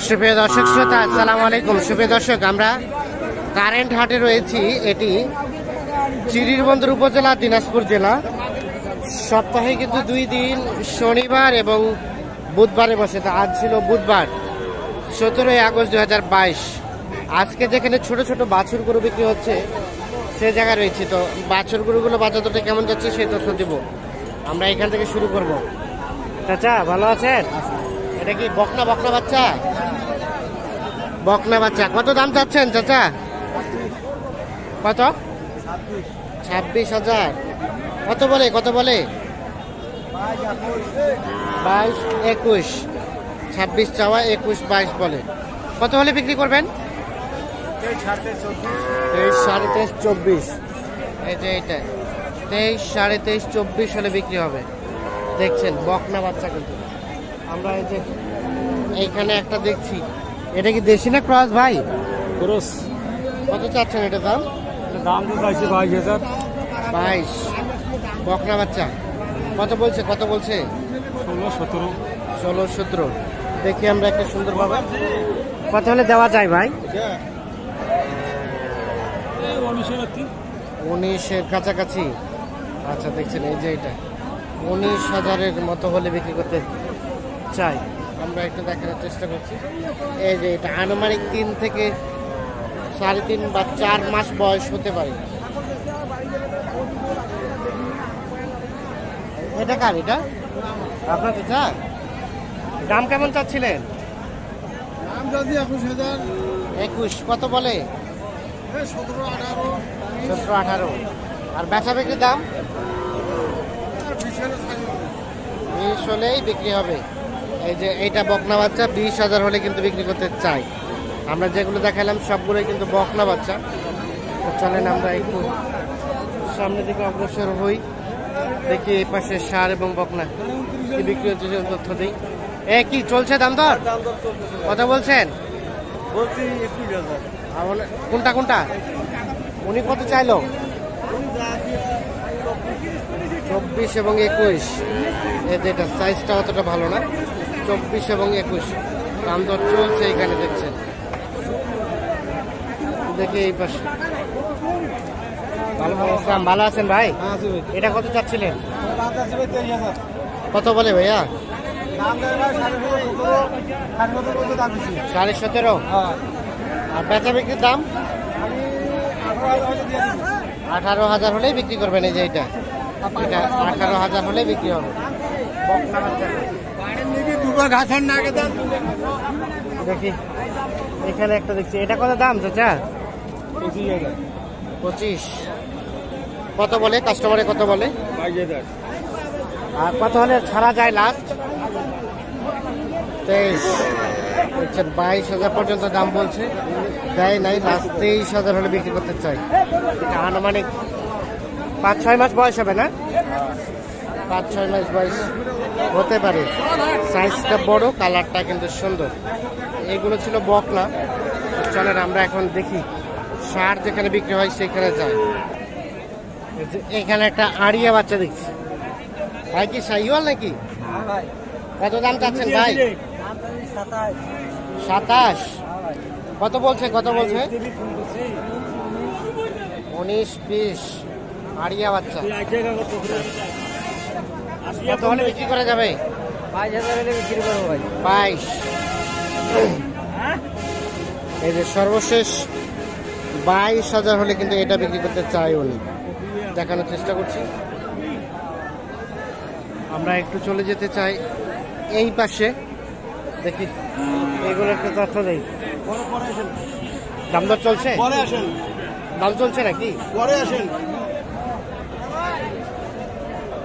সুপ্রিয় দর্শক শ্রোতা, আসসালামু আলাইকুম। সুপ্রিয় দর্শক, আমরা কারেন্ট হাটে রয়েছি। এটি চিরিরবন্দর উপজেলা, দিনাজপুর জেলা। সপ্তাহে কিন্তু 2 দিন, শনিবার এবং বুধবারে বসে। তা আজ ছিল বুধবার, 17 আগস্ট 2022। আজকে যেখানে ছোট ছোট বাছুর গরু বিক্রি হচ্ছে সে জায়গায় রয়েছে। তো বাছুর গরুগুলো বাজার দরটা কেমন যাচ্ছে সেই তথ্য দিব। আমরা এখান থেকে শুরু করব। চাচা ভালো আছেন? এটা কি বকনা বাচ্চা? বকনা বাচ্চা কত দাম চাচ্ছেন চাচা? কত? 26,000। কত বলে 22, 21। 26 চাওয়া, 21, 22 বলে। কত হলে বিক্রি করবেন? 23, 23.5, 24। এই যে এটা 23, 23.5, 24 হলে বিক্রি হবে। দেখছেন বকনা বাচ্চা। কিন্তু আমরা এই যে এইখানে একটা দেখছি, এটা কি দেশি না ক্রস ভাই? ক্রস। কত চাচ্ছেন এটা দাম? দাম তো চাইছে 22,000। 22 বকনা বাচ্চা। কত বলছে 16, 17। দেখি আমরা একটা সুন্দর ভাবে কত হলে দেওয়া যায় ভাই? 19-এর কাছাকাছি। আচ্ছা, দেখছেন এই যে এটা 19,000-এর মতো হলে বিক্রি করতে চাই। আমরা একটু দেখানোর চেষ্টা করছি। এই যে এটা আনুমানিক 3 থেকে 3.5 বা 4 মাস বয়স হতে পারে। এটা কার? এটা আপনার চাচা? দাম কেমন চাচ্ছিলেন? 21। কত বলে? 17, 18। আর বেচা বিক্রির দাম 20 হলেই বিক্রি হবে। এই যে এইটা বকনা বাচ্চা, 20,000 হলে কিন্তু বিক্রি করতে চাই। আমরা যেগুলো দেখালাম সবগুলোই কিন্তু বকনা বাচ্চা। চলেন আমরা একটু সামনের দিকে অগ্রসর হই, দেখি এই পাশে ষাঁড় এবং বকনা কি বিক্রি হচ্ছে সে তথ্য দিই। কি চলছে দাম দর? কত বলছেন? বলছি 21,000। কোনটা? উনি কত চাইলো? 24 এবং 21। এটা সাইজটা অতটা ভালো না। 24 এবং 21 দাম দর চলছে এখানে। দেখছেন, দেখি এই পাশে। ভালো আছেন ভাই? এটা কত চাচ্ছিলেন? কত বলে ভাইয়া? 17.5। আর বেচা বিক্রির দাম 18,000 হলেই বিক্রি করবেন। এই যে এটা 18,000 হলেই বিক্রি হবে। দেখি এখানে একটা দেখছি, এটা কত দাম চাচা? 25। কত বলে কাস্টমারে? কত বলে? 22,000। আর কত হলে ছাড়া যায় লাস্ট? 23। 22,000 পর্যন্ত দাম বলছে, দেয় নাই। লাস্ট 23,000 হলে বিক্রি করতে চাই। আনুমানিক 5-6 মাস বয়স হবে না? 5-6 মাস বয়স হতে পারে। সাইজটা বড়, কালারটা কিন্তু সুন্দর। এগুলো ছিল বকনা। চলেন আমরা এখন দেখি ষাঁড় যেখানে বিক্রি হয় সেখানে যাই। এখানে একটা আড়িয়া বাচ্চা দেখছি। ভাই কি শাহিওয়াল নাকি? কত দাম চাচ্ছেন ভাই? 27। কত বলছে? 19-20 আড়িয়া বাচ্চা। কত হলে বিক্রি করা যাবে? 22,000 হলে বিক্রি করবো ভাই। 22। এই যে সর্বশেষ 22,000 হলে কিন্তু এটা বিক্রি করতে চাই উনি। দেখানোর চেষ্টা করছি। আমরা একটু চলে যেতে চাই এই পাশে, দেখি এগুলো একটু তথ্য দেই। দাম দর চলছে? দাম চলছে নাকি? পরে আসেন।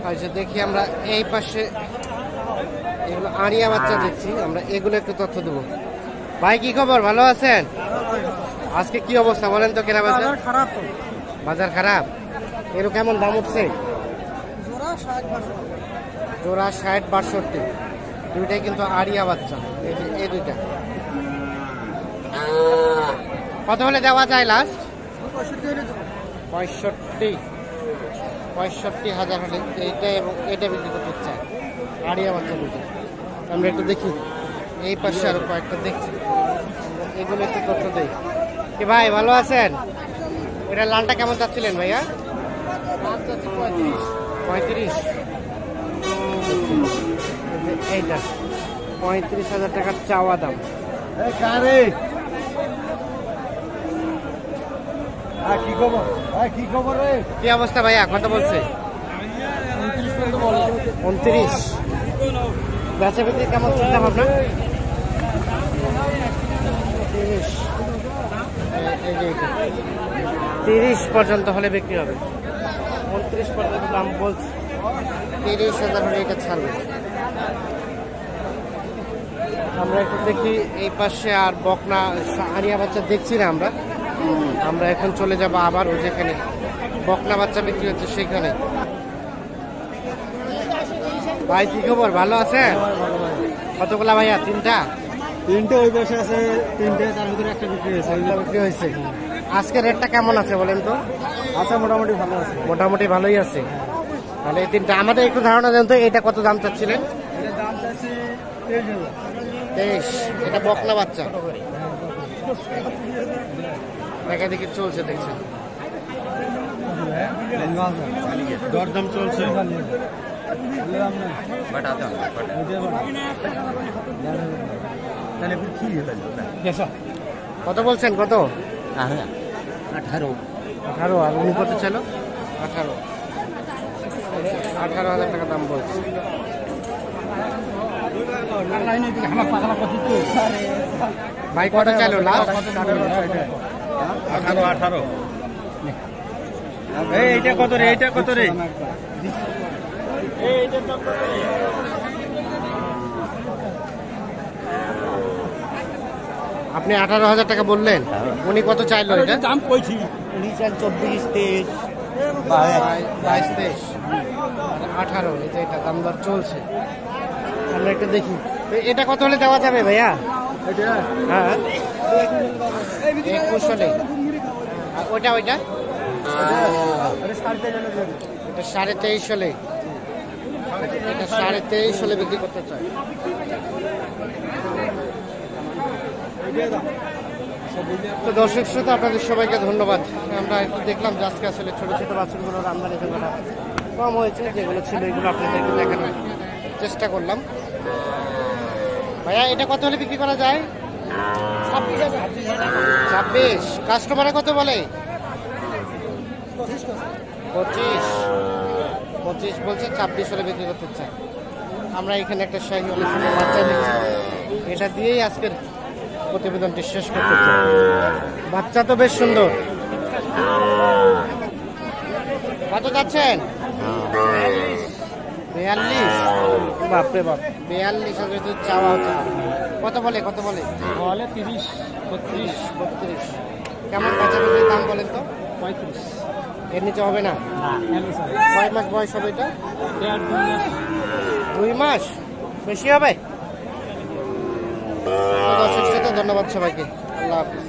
আচ্ছা, দেখি আমরা এই পাশে এগুলো আড়িয়া বাচ্চা দেখছি। আমরা এগুলো একটু তথ্য দেবো। ভাই কি খবর? ভালো আছেন? আজকে কি অবস্থা বলেন তো? কেনা বাজার খারাপ। বাজার খারাপ? এর কেমন দাম উঠছে? জোড়া 60-62। দুইটাই কিন্তু আড়িয়া বাচ্চা। এই দুইটা কত হলে দেওয়া যায় লাস্ট? 65,000 হলে এইটা এবং এটা বিক্রি করতে চায়। আড়িয়া বাচ্চা দুটো আমরা একটু দেখি এই পাশে আরো কয়েকটা দেখছি, এগুলো একটু তথ্য দেই। কি ভাই ভালো আছেন? এটা লালটা কেমন চাচ্ছিলেন ভাইয়া? 35। এইটা 35,000 টাকার চাওয়া দাম। কি খবর? কি খবর রে? কি অবস্থা ভাইয়া, কত বলছে? 29। বেচা বিক্রি কেমন চিন্তা ভাবনা? 30। এই যে এটা 30 পর্যন্ত হলে বিক্রি হবে। 29 পর্যন্ত দাম বলছে, 30,000 হলে এটা ছাড়বে। আমরা একটু দেখি এই পাশে, আর বকনা আরিয়া বাচ্চা দেখছি না আমরা। আমরা এখন চলে যাব আবার ওই যেখানে বকনা বাচ্চা বিক্রি হচ্ছে সেখানে। ভাই কি খবর, ভালো আছে? কতগুলা ভাইয়া? 3টা। 3টে ওই পাশে আছে, 3টে তার ভিতরে একটা বিক্রি হয়েছে। এগুলো বিক্রি হয়েছে। আজকে রেটটা কেমন আছে বলেন তো? আচ্ছা, মোটামুটি ভালো আছে। মোটামুটি ভালোই আছে। তাহলে এই 3টা আমাদের একটু ধারণা দেন তো, এটা কত দাম চাচ্ছিলেন? এটার দাম চাচ্ছি 23,000। 23। এটা বকনা বাচ্চা, দেখা দেখি চলছে, দেখছেন দরদাম চলছে। কত বলছেন? কত? 18। 18। আর উনি কত ছিল? 18। 18,000 টাকা দাম বলছে। ভাই কত চাইলো লাস্ট? 18। এইটা কত রে? এইটা কত রে? আপনি 18,000 টাকা বললেন, উনি কত চাইলো? এটা দাম কইছি 24, 23। 22, 23, 18। এটা দাম দর চলছে। আমরা একটু দেখি তো এটা কত হলে দেওয়া যাবে ভাইয়া? হ্যাঁ 21 হলে। আর ওইটা এটা 23.5 হলে। এটা 23.5 হলে বিক্রি করতে চাই। তো দর্শক শ্রোতা, আপনাদের সবাইকে ধন্যবাদ। আমরা একটু দেখলাম যে আজকে আসলে ছোট ছোট বাছুরগুলোর আমদানি করা কম হয়েছে, যেগুলো ছিল এগুলো আপনাদেরকে দেখানোর চেষ্টা করলাম। ভাইয়া এটা কত হলে বিক্রি করা যায়? 26। কাস্টমারে কত বলে? 25 বলছে, 26 হলে বিক্রি করতে চাই। আমরা এখানে একটা শাহী অনেক সুন্দর বাচ্চা দেখছি, এটা দিয়েই আজকের প্রতিবেদনটি শেষ করতে চাই। বাচ্চা তো বেশ সুন্দর। কত যাচ্ছেন? 42। বাপরে বাপ, 42,000 যদি চাওয়া হচ্ছে। কত বলে? 30, 32। কেমন বাচ্চা বিক্রির দাম বলেন তো? 35। এর নিচে হবে না? কয় মাস বয়স হবে এটা? 2 মাস। বেশি হবে? দর্শক, ধন্যবাদ সবাইকে। আল্লাহ হাফিজ।